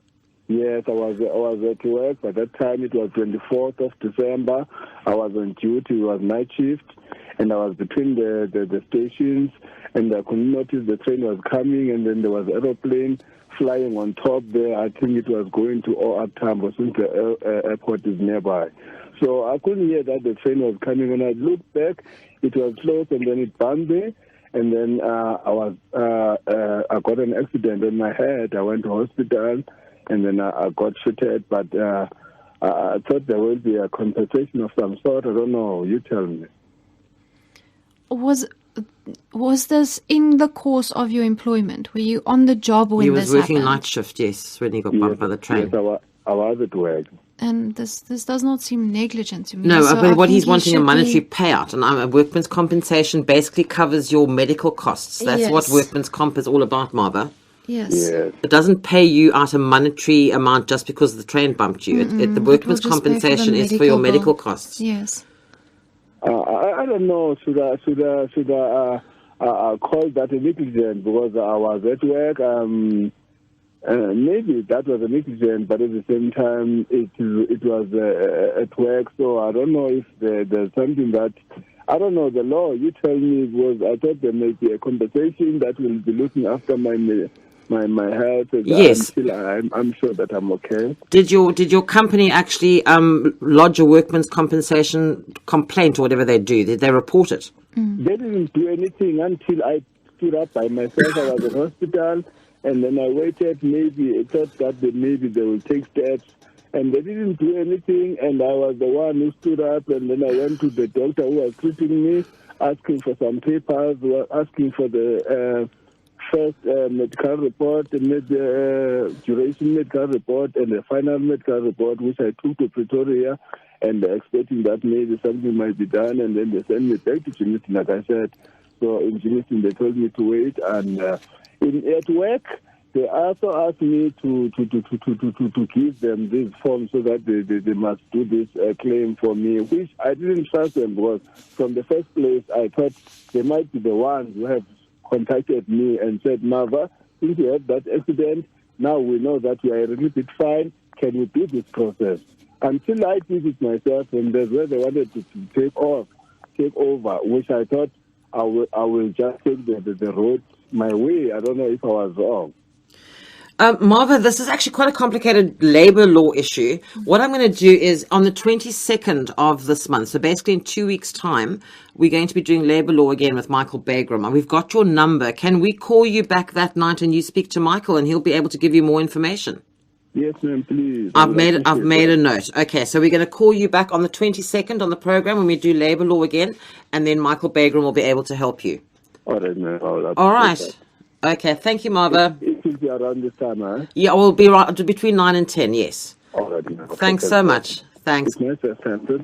Yes, I was at work. By that time, it was 24th of December. I was on duty. It was night shift, and I was between the stations, and I could notice the train was coming, and then there was an aeroplane flying on top there. I think it was going to OR Tambo since the airport is nearby. So I couldn't hear that the train was coming. When I looked back, it was close, and then it bumped me. And then I got an accident on my head. I went to hospital, and then I got treated. But I thought there would be a compensation of some sort. I don't know. You tell me. Was this in the course of your employment? Were you on the job when this happened? He was working night shift, yes, when he got bumped by the train. Yes, I was at work. And this does not seem negligent to me. No, so but what he's he wanting a should monetary be- payout, and a workman's compensation basically covers your medical costs. That's what Yes. workman's comp is all about, Marva. Yes. It doesn't pay you out a monetary amount just because the train bumped you. The It workman's will just pay for the compensation is for your medical bill. costs. Yes. I don't know. Should I call that a negligent because I was at work? Maybe that was a negligent, but at the same time, it was at work. So I don't know if there's something that I don't know. The law you tell me was I thought there may be a compensation that will be looking after my health. Yes. I'm sure that I'm okay. Did your company actually lodge a workman's compensation complaint or whatever they do? Did they report it? They didn't do anything until I stood up by myself. I was in hospital, and then I waited. Maybe I thought that maybe they will take steps, and they didn't do anything. And I was the one who stood up, and then I went to the doctor who was treating me, asking for some papers, asking for the first medical report, the duration medical report, and the final medical report, which I took to Pretoria. and expecting that maybe something might be done, and then they send me back to Germiston, like I said. So in Germiston, they told me to wait, and at work, they also asked me to give them this form so that they must do this claim for me, which I didn't trust them, because from the first place, I thought they might be the ones who have contacted me and said, Marva, since you had that accident, now we know that you are a little bit fine, can you do this process? Until I did it myself, and that's where they wanted to take over, which I thought I will just take the road my way. I don't know if I was wrong. Marva, this is actually quite a complicated labor law issue. What I'm going to do is on the 22nd of this month, so basically in 2 weeks' time, we're going to be doing labor law again with Michael Bagram. And we've got your number. Can we call you back that night and you speak to Michael and he'll be able to give you more information? Yes, ma'am, please. I've made a note. Okay, so we're going to call you back on the 22nd on the program when we do labor law again, and then Michael Bagram will be able to help you. All right, ma'am. All right. Okay, thank you, Marva. It will be around this time, huh? Yeah, we'll be right between 9 and 10, yes. All right, ma'am. Thanks so much. Thanks. Nice.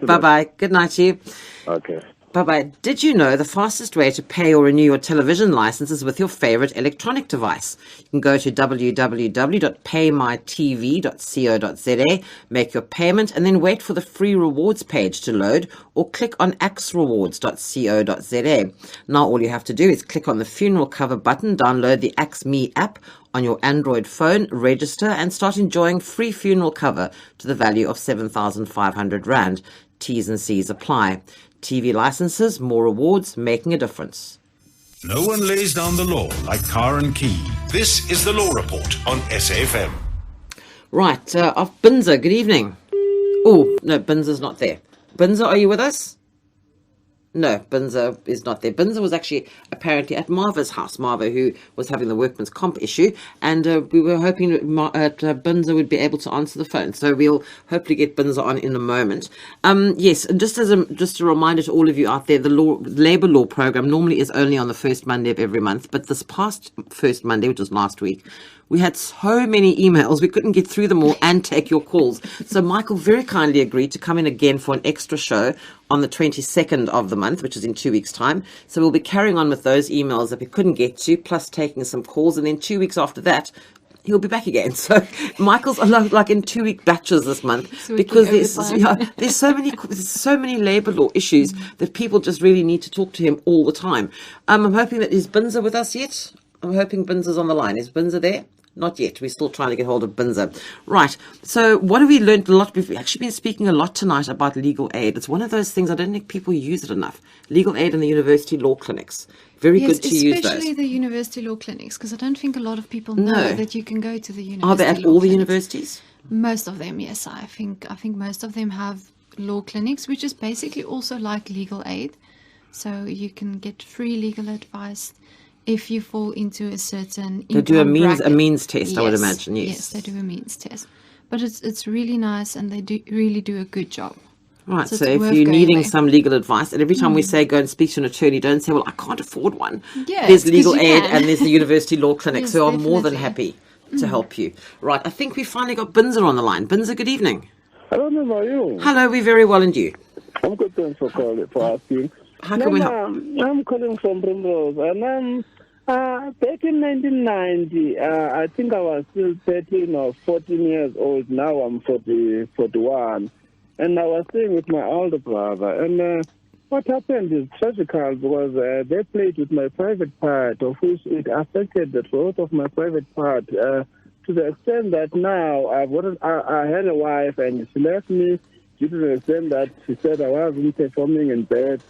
Bye-bye. Good night to you. Okay. Bye-bye. Did you know the fastest way to pay or renew your television license is with your favorite electronic device? You can go to www.paymytv.co.za, make your payment, and then wait for the free rewards page to load, or click on axrewards.co.za. Now all you have to do is click on the funeral cover button, download the AXME app on your Android phone, register, and start enjoying free funeral cover to the value of 7,500 Rand. T's and C's apply. TV licenses, more rewards, making a difference. No one lays down the law like Karen Key. This is the Law Report on SAFM. Right, off Binza, good evening. Oh, no, Binza's not there. Binza, are you with us? No, Binza is not there. Binza was actually apparently at Marva's house, Marva, who was having the workman's comp issue, and we were hoping Binza would be able to answer the phone. So we'll hopefully get Binza on in a moment. Yes, and just a reminder to all of you out there, the labour law program normally is only on the first Monday of every month, but this past first Monday, which was last week, we had so many emails, we couldn't get through them all and take your calls. So Michael very kindly agreed to come in again for an extra show on the 22nd of the month, which is in 2 weeks' time. So we'll be carrying on with those emails that we couldn't get to, plus taking some calls. And then 2 weeks after that, he'll be back again. So Michael's like in 2 week batches this month, because there's so many labour law issues that people just really need to talk to him all the time. I'm hoping that is Binza with us yet? I'm hoping Binza's on the line. Is Binza there? Not yet. We're still trying to get hold of Binza. Right. So what have we learned a lot? We've actually been speaking a lot tonight about legal aid. It's one of those things, I don't think people use it enough. Legal aid in the university law clinics. Very good to use those. Especially the university law clinics, because I don't think a lot of people know that you can go to the university. Are they at all the universities? Most of them, yes. I think most of them have law clinics, which is basically also like legal aid. So you can get free legal advice if you fall into a certain they do a means test, yes. I would imagine. Yes, they do a means test, but it's really nice, and they really do a good job. Right, so if you're needing some legal advice, and every time we say go and speak to an attorney, don't say, well, I can't afford one. Yeah, there's legal aid and there's the university law clinics who are definitely more than happy to help you. Right, I think we finally got Binza on the line. Binza, good evening. Hello, ma'am, how are you? Hello, we're very well, and you? I'm good, thanks for asking. How can we help? I'm calling from Primrose, and back in 1990, I think I was still 13 or 14 years old. Now I'm 41. And I was staying with my older brother. And what happened is tragical, because they played with my private part, of which it affected the growth of my private part to the extent that now I had a wife, and she left me due to the extent that she said I wasn't performing in bed.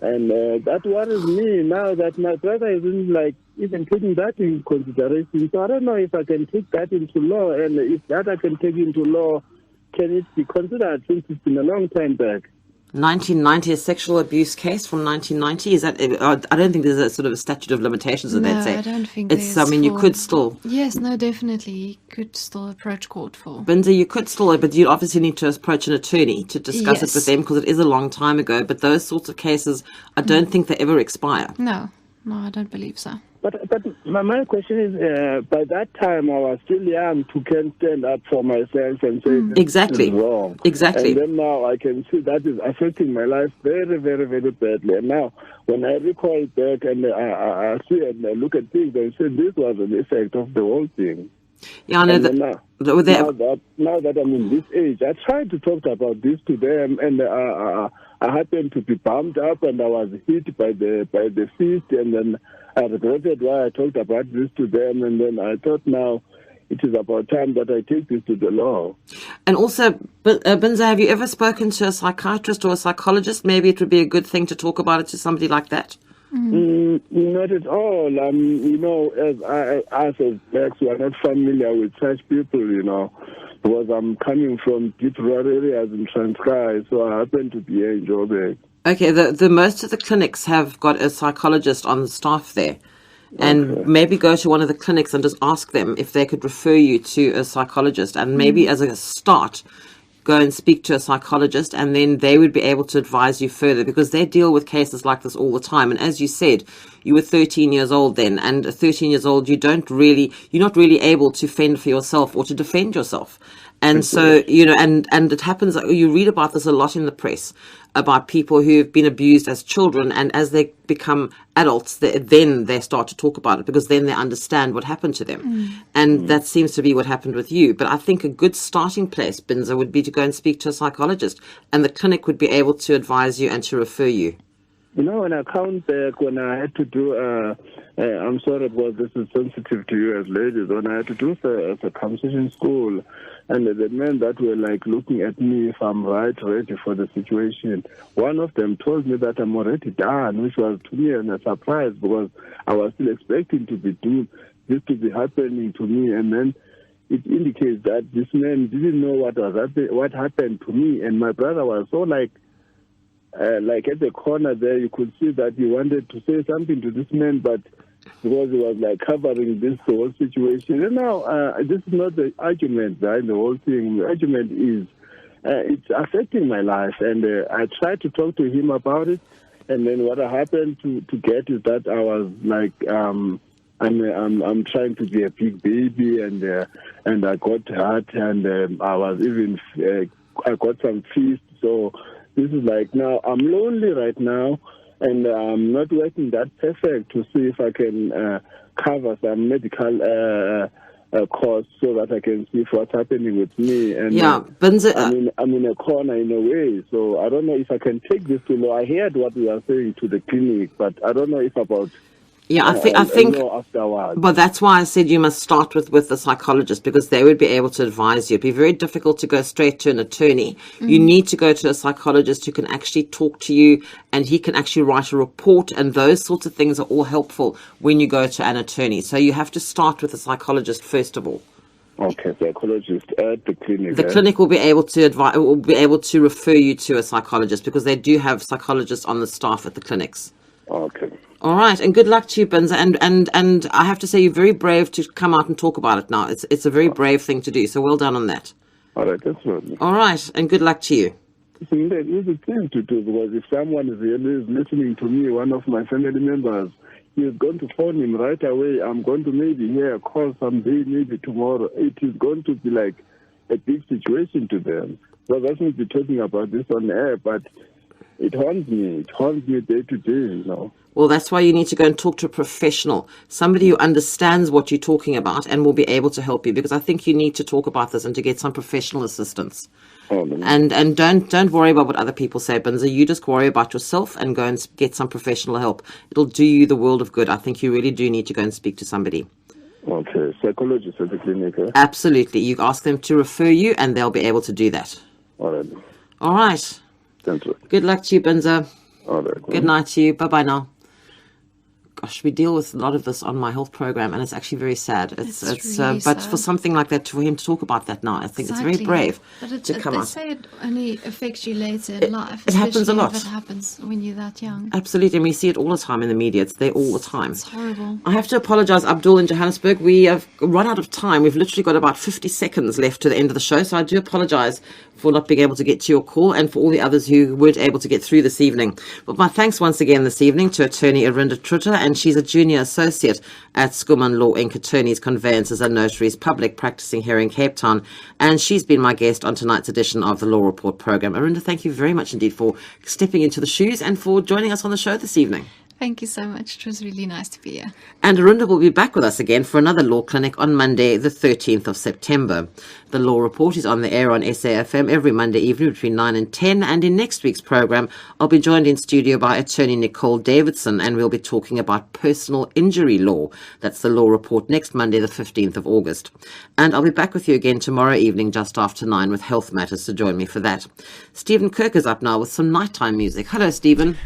And that worries me now that my brother isn't even taking that in consideration. So I don't know if I can take that into law, and if that I can take into law, can it be considered, since it's been a long time back? 1990, a sexual abuse case from 1990. Is that? I don't think there's a sort of a statute of limitations that they'd say. I don't think it's. I mean, you could still. Yes, no, definitely, you could still approach court for. Binza, you could still, but you obviously need to approach an attorney to discuss it with them, because it is a long time ago. But those sorts of cases, I don't think they ever expire. No. No, I don't believe so. But my question is, by that time I was still young to can stand up for myself and say this Exactly. is wrong. Exactly. And then now I can see that is affecting my life very, very, very badly. And now when I recall back and I see and I look at things, I say this was an effect of the whole thing. Yeah, I know that. Now that I'm in this age, I tried to talk about this to them, and I happened to be bumped up, and I was hit by the fist, and then I regretted why I talked about this to them, and then I thought now it is about time that I take this to the law. And also, Binza, have you ever spoken to a psychiatrist or a psychologist? Maybe it would be a good thing to talk about it to somebody like that. Not at all. As blacks, we are not familiar with such people, because I'm coming from deep rural areas in Transkei, so I happen to be here in Joburg. Okay, the most of the clinics have got a psychologist on the staff there. And maybe go to one of the clinics and just ask them if they could refer you to a psychologist. And maybe as a start, go and speak to a psychologist, and then they would be able to advise you further, because they deal with cases like this all the time. And as you said, you were 13 years old then, and at 13 years old, you're not really able to fend for yourself or to defend yourself. And so, and it happens, you read about this a lot in the press, about people who've been abused as children, and as they become adults, then they start to talk about it, because then they understand what happened to them. And that seems to be what happened with you. But I think a good starting place, Binza, would be to go and speak to a psychologist, and the clinic would be able to advise you and to refer you. When I count back, when I had to do, I'm sorry because this is sensitive to you as ladies, when I had to do the circumcision school, and the men that were like looking at me if I'm ready for the situation, one of them told me that I'm already done, which was to me a surprise, because I was still expecting this to be happening to me, and then it indicates that this man didn't know what happened to me, and my brother was so like at the corner there, you could see that he wanted to say something to this man, but because he was like covering this whole situation. And now, this is not the argument behind the whole thing. The argument is it's affecting my life, and I tried to talk to him about it. And then what I happened to get is that I was like, I'm trying to be a big baby, and I got hurt, and I was even I got some feast. So this is like now I'm lonely right now, and I'm not working that perfect to see if I can cover some medical costs so that I can see what's happening with me. And I'm in a corner in a way, so I don't know if I can take this to law. I heard what you are saying to the clinic, but I don't know if about. Yeah, I think. Afterwards. But that's why I said you must start with the psychologist, because they would be able to advise you. It'd be very difficult to go straight to an attorney. You need to go to a psychologist who can actually talk to you, and he can actually write a report, and those sorts of things are all helpful when you go to an attorney. So you have to start with a psychologist first of all. Okay, psychologist at the clinic. The clinic will be able to will be able to refer you to a psychologist, because they do have psychologists on the staff at the clinics. Okay. All right, and good luck to you, Binza. And I have to say, you're very brave to come out and talk about it now. It's a very brave thing to do, so well done on that. All right, that's right. All right, and good luck to you. It's an easy thing to do, because if someone is really listening to me, one of my family members, he is going to phone him right away. I'm going to maybe hear a call someday, maybe tomorrow. It is going to be like a big situation to them. So that's not be talking about this on air, but it haunts me. It haunts me day to day, Well, that's why you need to go and talk to a professional, somebody who understands what you're talking about and will be able to help you, because I think you need to talk about this and to get some professional assistance. And don't worry about what other people say, Binza. You just worry about yourself and go and get some professional help. It'll do you the world of good. I think you really do need to go and speak to somebody. Okay, psychologist at the clinic. Absolutely. You ask them to refer you, and they'll be able to do that. All right. All right. Thank you. Good luck to you, Binza. All right. Good night to you. Bye-bye now. Gosh, we deal with a lot of this on my health program, and it's actually very sad. It's really but sad. For something like that, for him to talk about that now, I think it's very brave to come out. They say it only affects you later in life. It happens a lot. It happens when you're that young. Absolutely, and we see it all the time in the media. It's there all the time. It's horrible. I have to apologise, Abdul in Johannesburg. We have run out of time. We've literally got about 50 seconds left to the end of the show, so I do apologise for not being able to get to your call, and for all the others who weren't able to get through this evening. But my thanks once again this evening to attorney Arinda Trutter and and she's a junior associate at Skuman Law Inc. Attorneys, Conveyancers and Notaries Public, practicing here in Cape Town. And she's been my guest on tonight's edition of the Law Report program. Arinda, thank you very much indeed for stepping into the shoes and for joining us on the show this evening. Thank you so much. It was really nice to be here. And Arinda will be back with us again for another law clinic on Monday, the 13th of September. The Law Report is on the air on SAFM every Monday evening between 9 and 10. And in next week's program, I'll be joined in studio by attorney Nicole Davidson, and we'll be talking about personal injury law. That's the Law Report next Monday, the 15th of August. And I'll be back with you again tomorrow evening just after 9 with Health Matters, so join me for that. Stephen Kirk is up now with some nighttime music. Hello, Stephen.